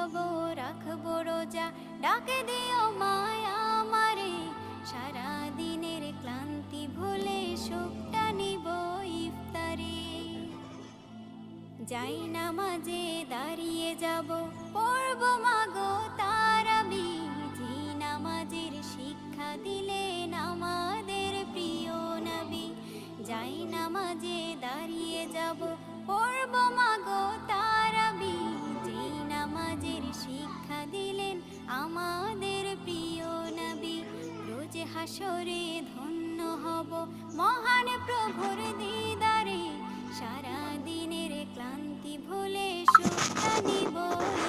খাবো রাখবো রোজা, ডাকে দিও মায়া আমারে। সারা দিনের ক্লান্তি ভুলে সুখটা নিব ইফতারে। যাই নামাজে দাঁড়িয়ে যাব, পড়ব মাগো তারাবি। যে নামাজের শিক্ষা দিলেন আমাদের প্রিয় নবী। যাই নামাজে দাঁড়িয়ে যাব, পড়ব মাগো তারাবি। যে নামাজের শিক্ষা দিলেন আমাদের প্রিয় নবী। রোজ হাসরে ধন্য হব মহান প্রভুর দিদারে। সারা দিনের ক্লান্তি ভুলে সুখটা নিব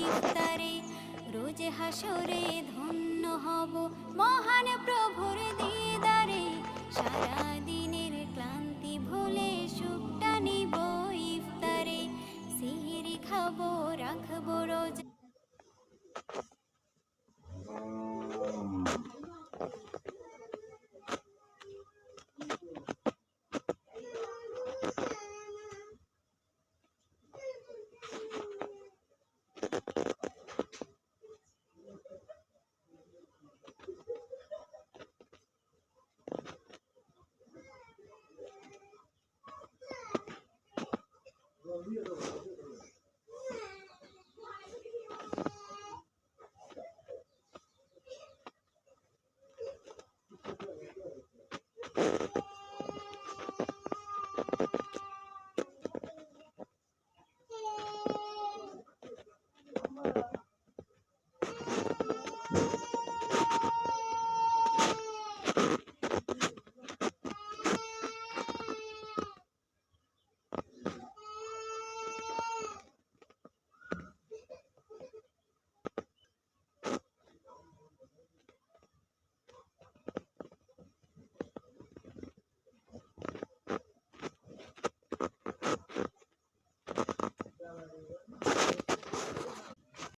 ইফতারে। রোজ হাসরে ধন্য হব মহান প্রভুর দিদারে। সারা দিনের ক্লান্তি ভুলে সুখটা নিব ইফতারে। সিহরি খাবো রাখবো রোজা।